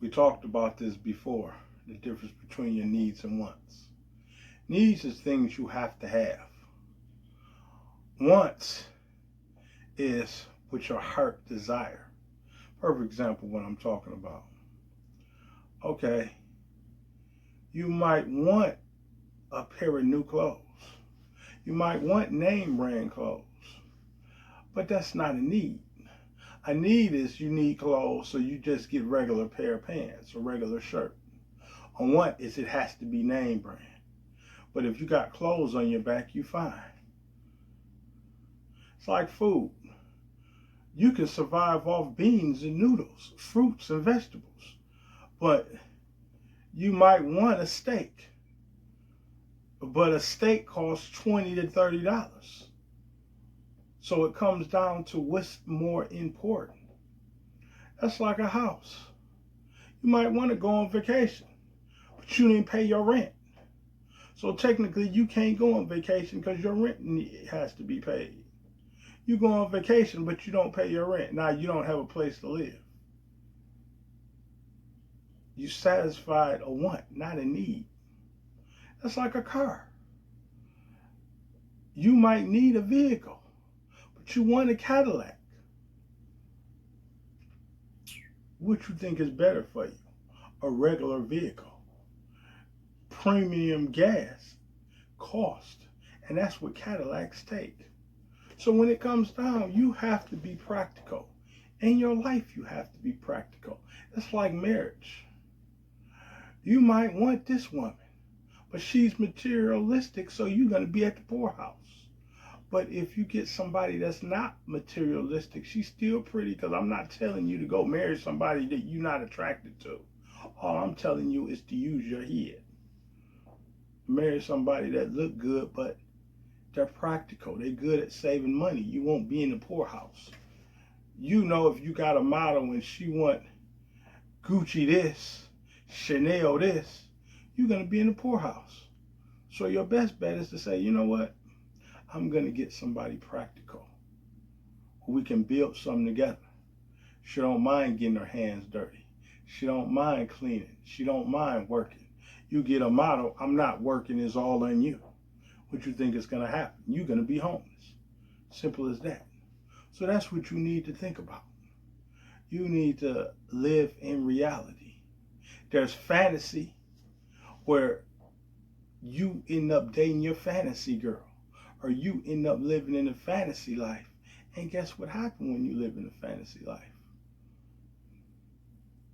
We talked about this before, the difference between your needs and wants. Needs is things you have to have. Wants is what your heart desire. Perfect example what I'm talking about. Okay, you might want a pair of new clothes. You might want name brand clothes, but that's not a need. A need is you need clothes, so you just get regular pair of pants or regular shirt. A want is it has to be name brand. But if you got clothes on your back, you fine. It's like food. You can survive off beans and noodles, fruits and vegetables, but you might want a steak. But a steak costs $20 to $30. So it comes down to what's more important. That's like a house. You might want to go on vacation, but you didn't pay your rent. So technically, you can't go on vacation because your rent has to be paid. You go on vacation, but you don't pay your rent. Now you don't have a place to live. You satisfied a want, not a need. That's like a car. You might need a vehicle, but you want a Cadillac. Which you think is better for you? A regular vehicle. Premium gas cost. And that's what Cadillacs take. So when it comes down, you have to be practical. In your life, you have to be practical. It's like marriage. You might want this woman, but she's materialistic, so you're going to be at the poorhouse. But if you get somebody that's not materialistic, she's still pretty, because I'm not telling you to go marry somebody that you're not attracted to. All I'm telling you is to use your head. Marry somebody that look good, but they're practical. They're good at saving money. You won't be in the poorhouse. You know, if you got a model and she want Gucci this, Chanel this, you're going to be in the poorhouse. So your best bet is to say, you know what? I'm going to get somebody practical. We can build something together. She don't mind getting her hands dirty. She don't mind cleaning. She don't mind working. You get a model, I'm not working, is all on you. What you think is going to happen? You're going to be homeless. Simple as that. So that's what you need to think about. You need to live in reality. There's fantasy where you end up dating your fantasy girl, or you end up living in a fantasy life. And guess what happens when you live in a fantasy life?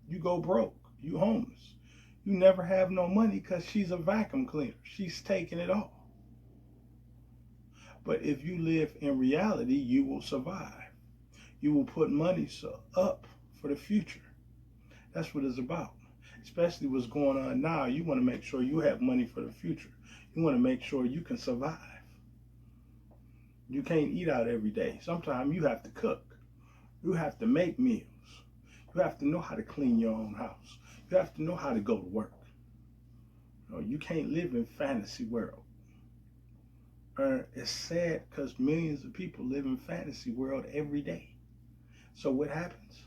You go broke. You homeless. You never have no money because she's a vacuum cleaner. She's taking it all. But if you live in reality, you will survive. You will put money up for the future. That's what it's about. Especially what's going on now. You want to make sure you have money for the future. You want to make sure you can survive. You can't eat out every day. Sometimes you have to cook. You have to make meals. You have to know how to clean your own house. You have to know how to go to work. You can't live in fantasy world. It's sad because millions of people live in fantasy world every day. So what happens?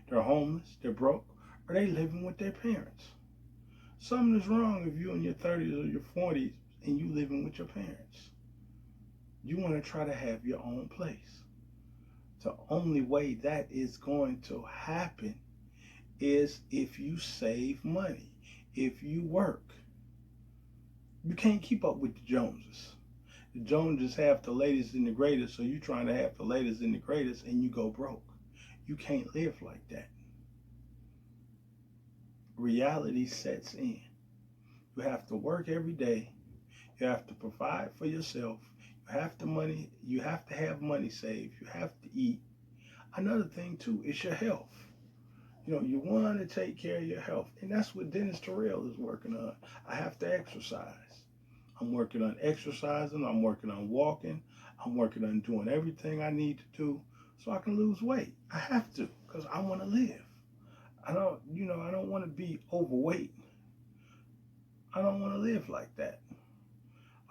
They're homeless, they're broke, or they living with their parents. Something is wrong if you're in your 30s or your 40s and you living with your parents. You want to try to have your own place. The only way that is going to happen is if you save money, if you work. You can't keep up with the Joneses. The Joneses have the latest and the greatest, so you're trying to have the latest and the greatest and you go broke. You can't live like that. Reality sets in. You have to work every day. You have to provide for yourself. You have to have money saved. You have to eat. Another thing too is your health. You want to take care of your health. And that's what Dennis Terrell is working on. I have to exercise. I'm working on exercising. I'm working on walking. I'm working on doing everything I need to do so I can lose weight. I have to because I want to live. I don't want to be overweight. I don't want to live like that.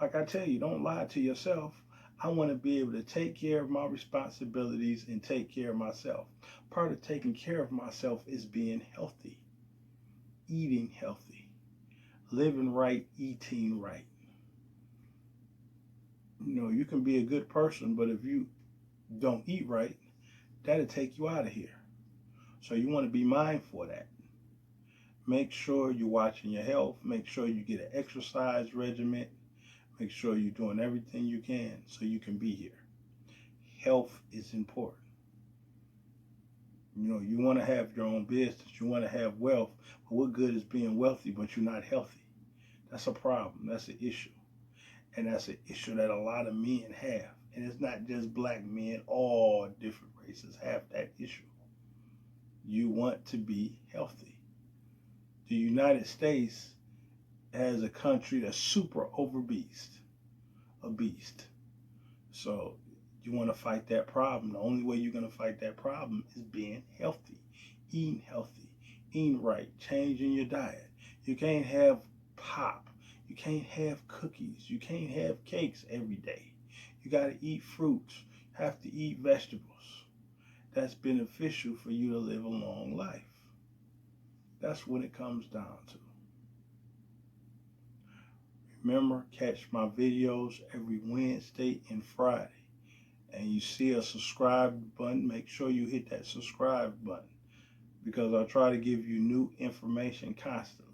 Like I tell you, don't lie to yourself. I want to be able to take care of my responsibilities and take care of myself. Part of taking care of myself is being healthy. eating healthy, living right, eating right. You know, you can be a good person, but if you don't eat right, that'll take you out of here. So you want to be mindful of that. Make sure you're watching your health. Make sure you get an exercise regimen. Make sure you're doing everything you can so you can be here. Health is important. You know, you want to have your own business. You want to have wealth. But what good is being wealthy but you're not healthy? That's a problem. That's an issue. And that's an issue that a lot of men have. And it's not just black men. All different races have that issue. You want to be healthy. The United States as a country that's super obese. So you want to fight that problem. The only way you're going to fight that problem is being healthy, eating right, changing your diet. You can't have pop. You can't have cookies. You can't have cakes every day. You got to eat fruits. You have to eat vegetables. That's beneficial for you to live a long life. That's what it comes down to. Remember, catch my videos every Wednesday and Friday. And you see a subscribe button, make sure you hit that subscribe button because I try to give you new information constantly.